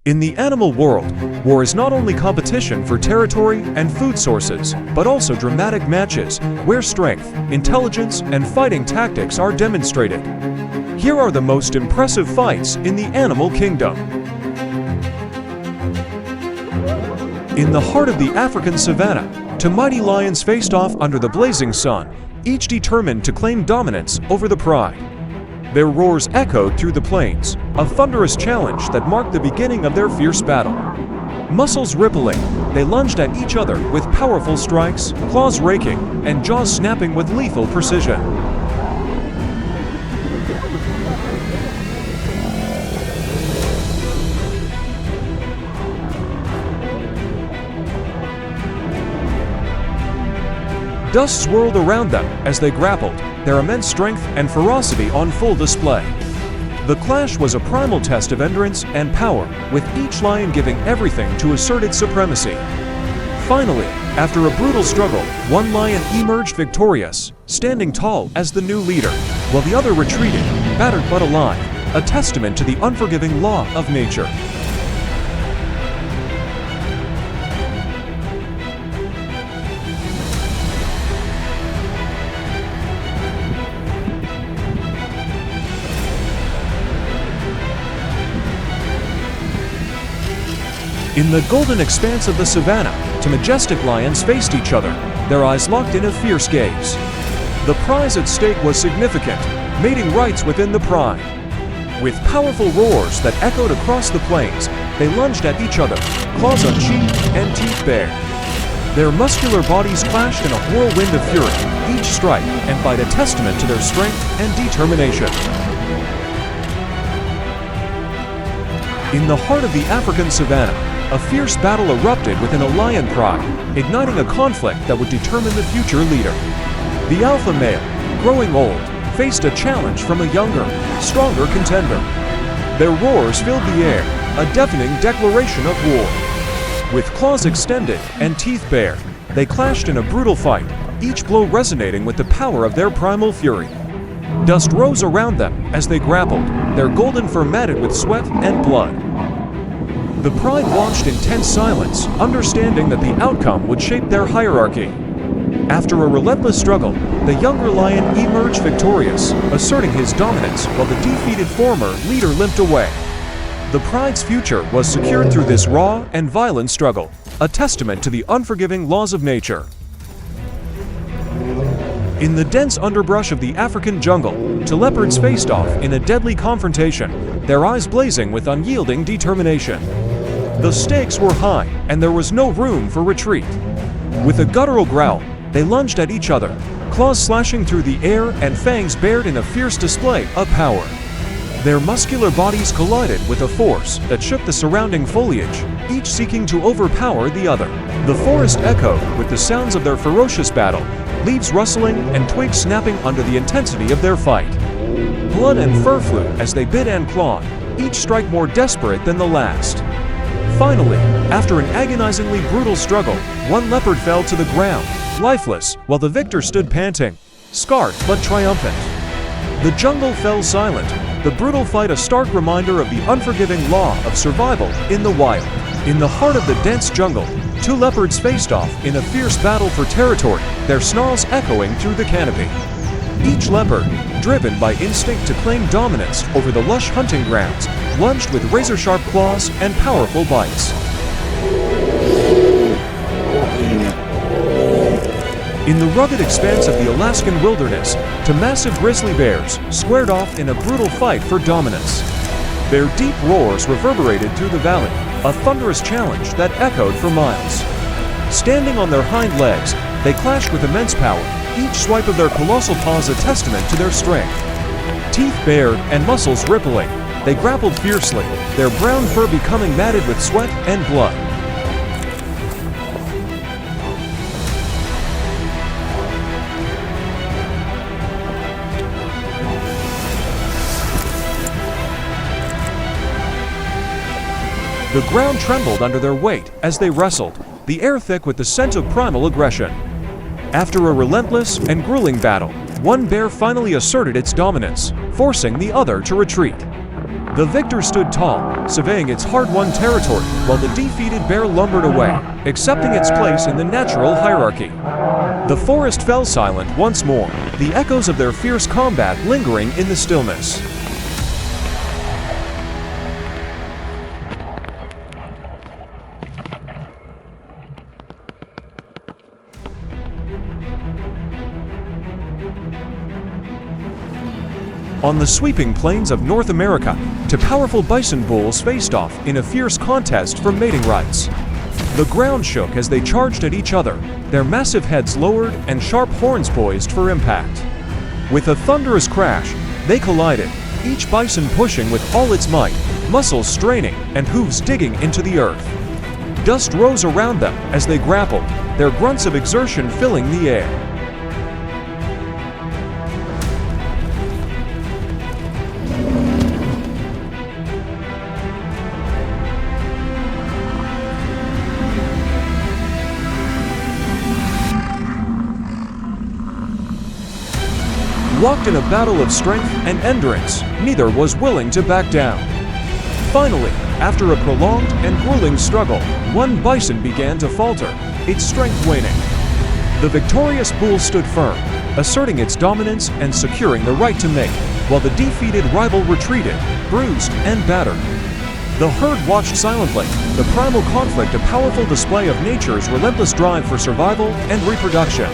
In the animal world, war is not only competition for territory and food sources, but also dramatic matches where strength, intelligence, and fighting tactics are demonstrated. Here are the most impressive fights in the animal kingdom. In the heart of the African savanna, two mighty lions faced off under the blazing sun, each determined to claim dominance over the pride. Their roars echoed through the plains, a thunderous challenge that marked the beginning of their fierce battle. Muscles rippling, they lunged at each other with powerful strikes, claws raking, and jaws snapping with lethal precision. Dust swirled around them as they grappled, their immense strength and ferocity on full display. The clash was a primal test of endurance and power, with each lion giving everything to assert its supremacy. Finally, after a brutal struggle, one lion emerged victorious, standing tall as the new leader, while the other retreated, battered but alive, a testament to the unforgiving law of nature. In the golden expanse of the savanna, two majestic lions faced each other, their eyes locked in a fierce gaze. The prize at stake was significant, mating rights within the pride. With powerful roars that echoed across the plains, they lunged at each other, claws unsheathed and teeth bare. Their muscular bodies clashed in a whirlwind of fury, each strike and fight a testament to their strength and determination. In the heart of the African savanna, a fierce battle erupted within a lion pride, igniting a conflict that would determine the future leader. The alpha male, growing old, faced a challenge from a younger, stronger contender. Their roars filled the air, a deafening declaration of war. With claws extended and teeth bare, they clashed in a brutal fight, each blow resonating with the power of their primal fury. Dust rose around them as they grappled, their golden fur matted with sweat and blood. The pride watched in tense silence, understanding that the outcome would shape their hierarchy. After a relentless struggle, the younger lion emerged victorious, asserting his dominance while the defeated former leader limped away. The pride's future was secured through this raw and violent struggle, a testament to the unforgiving laws of nature. In the dense underbrush of the African jungle, two leopards faced off in a deadly confrontation, their eyes blazing with unyielding determination. The stakes were high, and there was no room for retreat. With a guttural growl, they lunged at each other, claws slashing through the air and fangs bared in a fierce display of power. Their muscular bodies collided with a force that shook the surrounding foliage, each seeking to overpower the other. The forest echoed with the sounds of their ferocious battle, leaves rustling and twigs snapping under the intensity of their fight. Blood and fur flew as they bit and clawed, each strike more desperate than the last. Finally, after an agonizingly brutal struggle, one leopard fell to the ground, lifeless, while the victor stood panting, scarred but triumphant. The jungle fell silent, the brutal fight a stark reminder of the unforgiving law of survival in the wild. In the heart of the dense jungle, two leopards faced off in a fierce battle for territory, their snarls echoing through the canopy. Each leopard, driven by instinct to claim dominance over the lush hunting grounds, lunged with razor-sharp claws and powerful bites. In the rugged expanse of the Alaskan wilderness, two massive grizzly bears squared off in a brutal fight for dominance. Their deep roars reverberated through the valley, a thunderous challenge that echoed for miles. Standing on their hind legs, they clashed with immense power, each swipe of their colossal paws a testament to their strength. Teeth bared and muscles rippling, they grappled fiercely, their brown fur becoming matted with sweat and blood. The ground trembled under their weight as they wrestled, the air thick with the scent of primal aggression. After a relentless and grueling battle, one bear finally asserted its dominance, forcing the other to retreat. The victor stood tall, surveying its hard-won territory, while the defeated bear lumbered away, accepting its place in the natural hierarchy. The forest fell silent once more, the echoes of their fierce combat lingering in the stillness. On the sweeping plains of North America, two powerful bison bulls faced off in a fierce contest for mating rights. The ground shook as they charged at each other, their massive heads lowered and sharp horns poised for impact. With a thunderous crash, they collided, each bison pushing with all its might, muscles straining and hooves digging into the earth. Dust rose around them as they grappled, their grunts of exertion filling the air. Locked in a battle of strength and endurance, neither was willing to back down. Finally, after a prolonged and grueling struggle, one bison began to falter, its strength waning. The victorious bull stood firm, asserting its dominance and securing the right to mate, while the defeated rival retreated, bruised and battered. The herd watched silently, the primal conflict a powerful display of nature's relentless drive for survival and reproduction.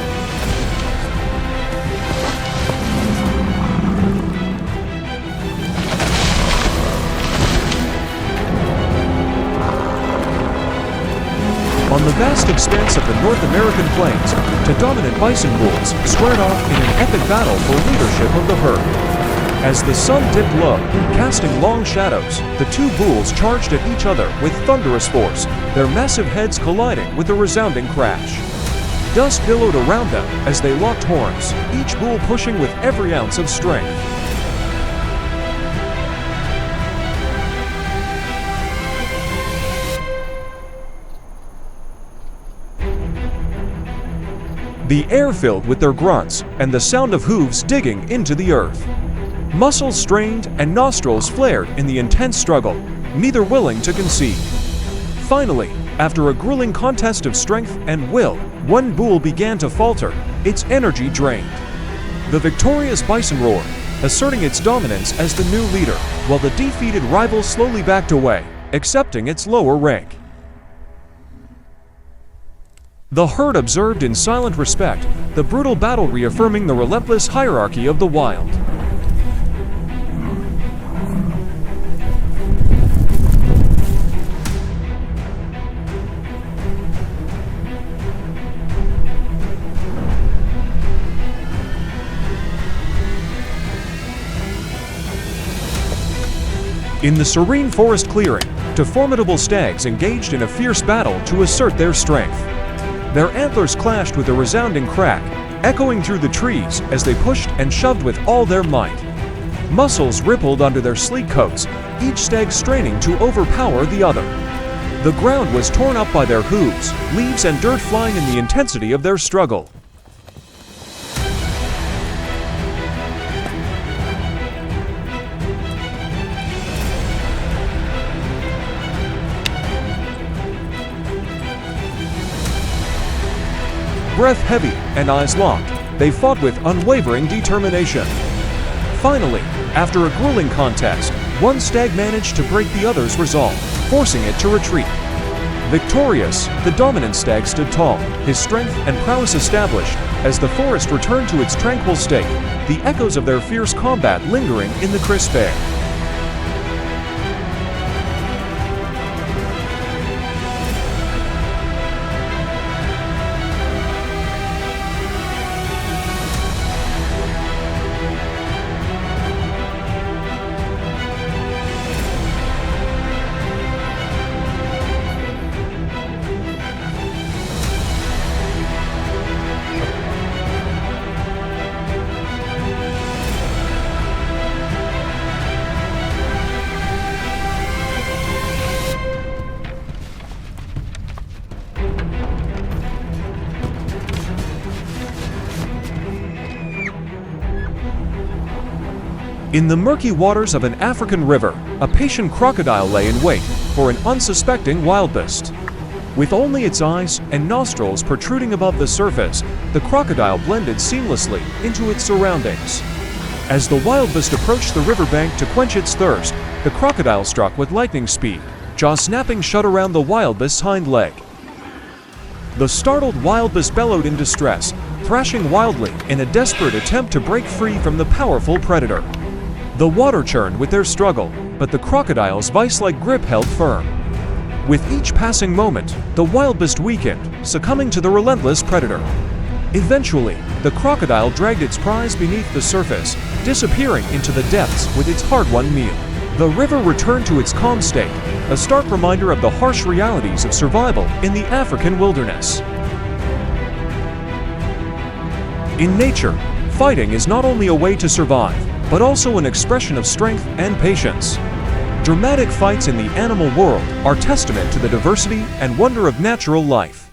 On the vast expanse of the North American plains, two dominant bison bulls squared off in an epic battle for leadership of the herd. As the sun dipped low, casting long shadows, the two bulls charged at each other with thunderous force, their massive heads colliding with a resounding crash. Dust billowed around them as they locked horns, each bull pushing with every ounce of strength. The air filled with their grunts and the sound of hooves digging into the earth. Muscles strained and nostrils flared in the intense struggle, neither willing to concede. Finally, after a grueling contest of strength and will, one bull began to falter, its energy drained. The victorious bison roared, asserting its dominance as the new leader, while the defeated rival slowly backed away, accepting its lower rank. The herd observed in silent respect, the brutal battle reaffirming the relentless hierarchy of the wild. In the serene forest clearing, two formidable stags engaged in a fierce battle to assert their strength. Their antlers clashed with a resounding crack, echoing through the trees as they pushed and shoved with all their might. Muscles rippled under their sleek coats, each stag straining to overpower the other. The ground was torn up by their hooves, leaves and dirt flying in the intensity of their struggle. Breath heavy and eyes locked, they fought with unwavering determination. Finally, after a grueling contest, one stag managed to break the other's resolve, forcing it to retreat. Victorious, the dominant stag stood tall, his strength and prowess established, as the forest returned to its tranquil state, the echoes of their fierce combat lingering in the crisp air. In the murky waters of an African river, a patient crocodile lay in wait for an unsuspecting wildebeest. With only its eyes and nostrils protruding above the surface, the crocodile blended seamlessly into its surroundings. As the wildebeest approached the riverbank to quench its thirst, the crocodile struck with lightning speed, jaws snapping shut around the wildebeest's hind leg. The startled wildebeest bellowed in distress, thrashing wildly in a desperate attempt to break free from the powerful predator. The water churned with their struggle, but the crocodile's vice-like grip held firm. With each passing moment, the wildebeest weakened, succumbing to the relentless predator. Eventually, the crocodile dragged its prize beneath the surface, disappearing into the depths with its hard-won meal. The river returned to its calm state, a stark reminder of the harsh realities of survival in the African wilderness. In nature, fighting is not only a way to survive, but also an expression of strength and patience. Dramatic fights in the animal world are testament to the diversity and wonder of natural life.